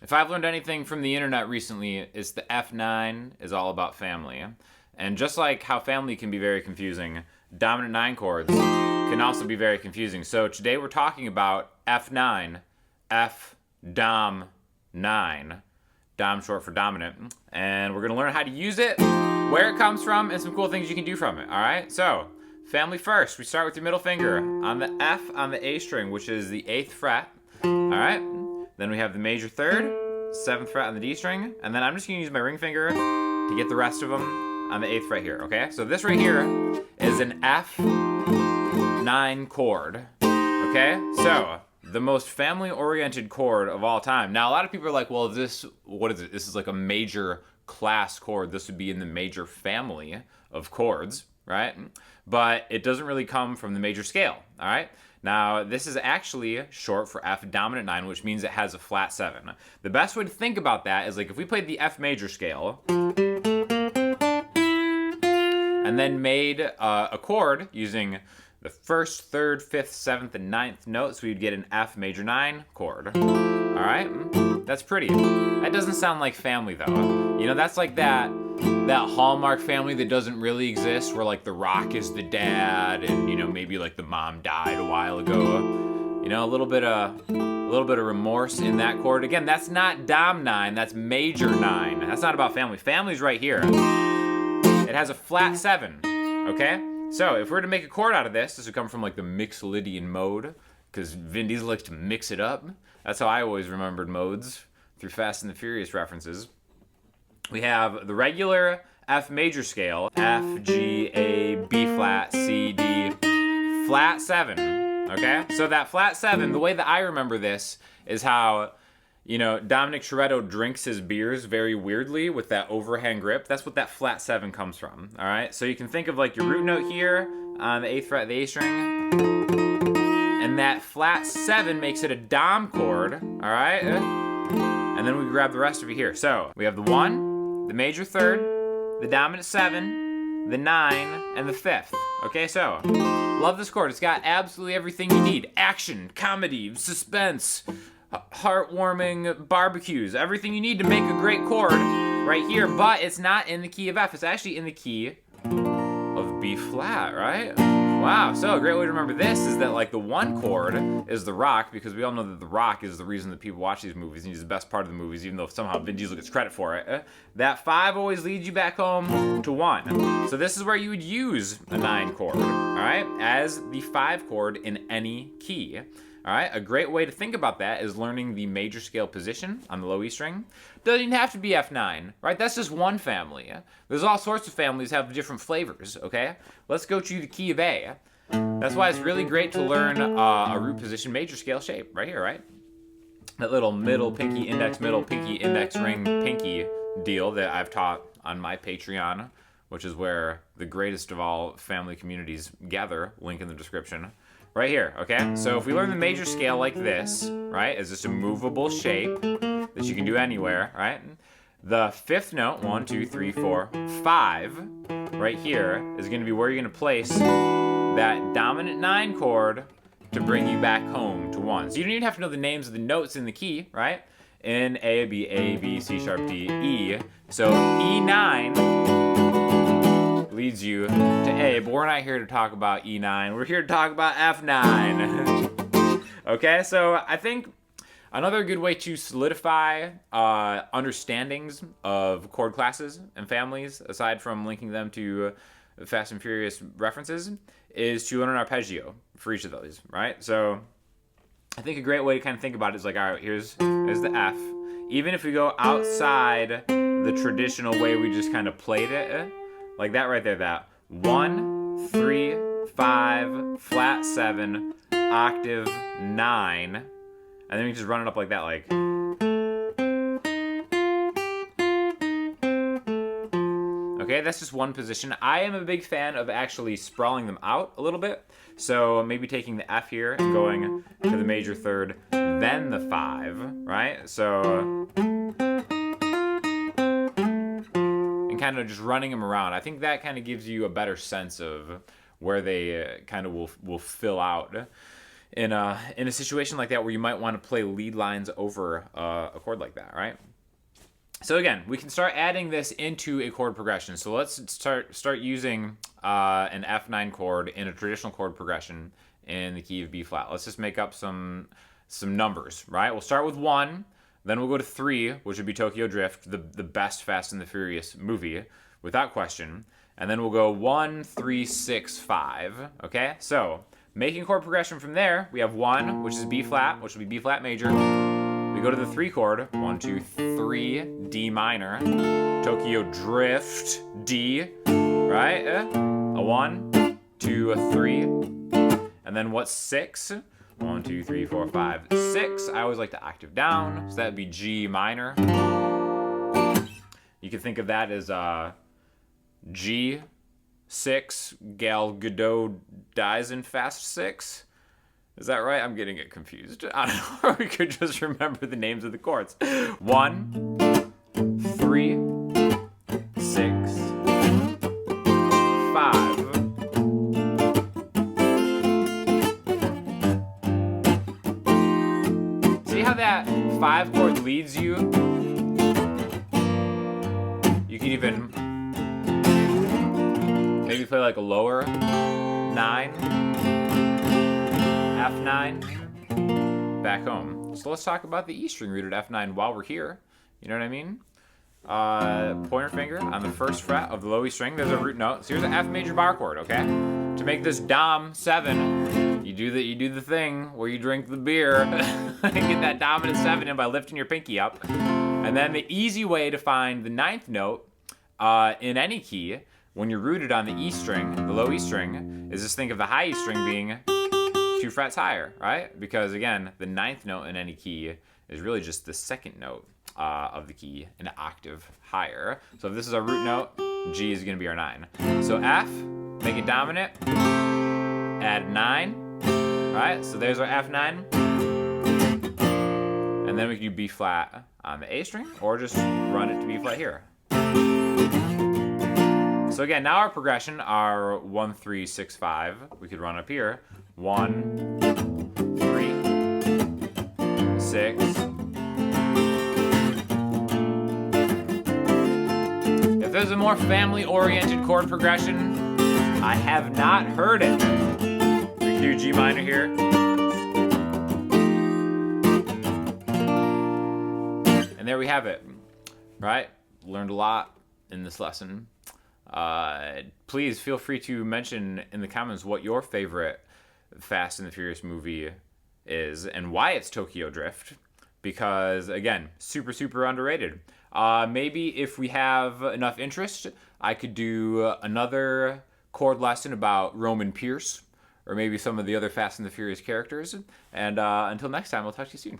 if I've learned anything from the internet recently, it's the F9 is all about family. And just like how family can be very confusing, dominant 9 chords can also be very confusing. So today we're talking about F9, F, Dom, 9. Dom short for dominant. And we're going to learn how to use it, where it comes from, and some cool things you can do from it. All right? So, family first. We start with your middle finger on the F on the A string, which is the 8th fret. All right? Then we have the major 3rd, 7th fret on the D string. And then I'm just going to use my ring finger to get the rest of them on the 8th fret here. Okay? So this right here is an F9 chord. Okay? So, the most family-oriented chord of all time. Now, a lot of people are like, well, what is it? This is like a major class chord. This would be in the major family of chords, right? But it doesn't really come from the major scale, all right? Now, this is actually short for F dominant 9, which means it has a flat 7. The best way to think about that is like if we played the F major scale and then made a chord using the 1st, 3rd, 5th, 7th, and 9th notes, we'd get an F major 9 chord. All right? That's pretty. That doesn't sound like family, though. You know, that's like that Hallmark family that doesn't really exist, where, like, the Rock is the dad, and, you know, maybe, like, the mom died a while ago. You know, a little bit of remorse in that chord. Again, that's not Dom 9, that's major 9. That's not about family. Family's right here. It has a flat 7, okay? So, if we're to make a chord out of this would come from like the Mixolydian mode, because Vin Diesel likes to mix it up. That's how I always remembered modes, through Fast and the Furious references. We have the regular F major scale, F, G, A, B flat, C, D, flat 7, okay? So that flat 7, the way that I remember this is how, you know, Dominic Toretto drinks his beers very weirdly with that overhand grip. That's what that flat 7 comes from, all right? So you can think of like your root note here on the 8th fret of the A string, and that flat 7 makes it a Dom chord, all right? And then we grab the rest of it here. So we have the 1, the major 3rd, the dominant 7, the 9, and the 5th. Okay, so love this chord. It's got absolutely everything you need. Action, comedy, suspense, heartwarming barbecues, everything you need to make a great chord right here, but it's not in the key of F. It's actually in the key of B flat, right? Wow, so a great way to remember this is that like the 1 chord is the Rock, because we all know that the Rock is the reason that people watch these movies, and he's the best part of the movies, even though somehow Vin Diesel gets credit for it. That 5 always leads you back home to 1. So this is where you would use a 9 chord, all right, as the 5 chord in any key. All right, a great way to think about that is learning the major scale position on the low E string. Doesn't even have to be F9, right? That's just one family. There's all sorts of families that have different flavors, okay? Let's go to the key of A. That's why it's really great to learn a root position major scale shape right here, right? That little middle pinky index ring pinky deal that I've taught on my Patreon, which is where the greatest of all family communities gather, link in the description. Right here, okay? So if we learn the major scale like this, right, is just a movable shape that you can do anywhere, right? The 5th note, 1, 2, 3, 4, 5, right here, is going to be where you're going to place that dominant 9 chord to bring you back home to 1. So you don't even have to know the names of the notes in the key, right? In A, B, C sharp, D, E. So E9 leads you to A, but we're not here to talk about E9. We're here to talk about F9. Okay, so I think another good way to solidify understandings of chord classes and families, aside from linking them to Fast and Furious references, is to learn an arpeggio for each of those, right? So I think a great way to kind of think about it is like, all right, here's the F. Even if we go outside the traditional way we just kind of played it, like that right there, that 1, 3, 5, flat 7, octave 9, and then we just run it up like that, like. Okay, that's just one position. I am a big fan of actually sprawling them out a little bit. So maybe taking the F here and going to the major 3rd, then the 5, right? So, and kind of just running them around. I think that kind of gives you a better sense of where they kind of will fill out in a situation like that where you might want to play lead lines over a chord like that, right? So again, we can start adding this into a chord progression. So let's start using an F9 chord in a traditional chord progression in the key of B flat. Let's just make up some numbers, right? We'll start with 1, then we'll go to 3, which would be Tokyo Drift, the best Fast and the Furious movie, without question. And then we'll go 1, 3, 6, 5. Okay, so making chord progression from there, we have 1, which is B flat, which will be B flat major. We go to the 3 chord, 1, 2, 3, D minor, Tokyo Drift, D, right? A 1, 2, a 3, and then what's 6? 1, 2, 3, 4, 5, 6. I always like to octave down, so that would be G minor. You can think of that as G6, Gal Gadot dies in Fast 6. Is that right? I'm getting it confused. I don't know. Or we could just remember the names of the chords. 1, 3, 6, 5. See how that 5 chord leads you? You can even maybe play like a lower 9, F9, back home. So let's talk about the E string rooted F9 while we're here. You know what I mean? Pointer finger on the 1st fret of the low E string. There's a root note. So here's an F major bar chord, okay? To make this Dom 7, you do the thing where you drink the beer and get that dominant 7 in by lifting your pinky up. And then the easy way to find the 9th note in any key when you're rooted on the E string, the low E string, is just think of the high E string being 2 frets higher, right? Because again, the 9th note in any key is really just the 2nd note of the key, an octave higher. So if this is our root note, G is going to be our 9. So F, make it dominant, add 9, right? So there's our F9. And then we can do B flat on the A string, or just run it to B flat here. So again, now our progression, our 1, 3, 6, 5, we could run up here. 1, 3, 6. If there's a more family-oriented chord progression, I have not heard it. We can do G minor here. And there we have it, right? Learned a lot in this lesson. Please feel free to mention in the comments what your favorite Fast and the Furious movie is and why it's Tokyo Drift, because again, super, super underrated. Maybe if we have enough interest, I could do another chord lesson about Roman Pierce, or maybe some of the other Fast and the Furious characters. And until next time, I'll talk to you soon.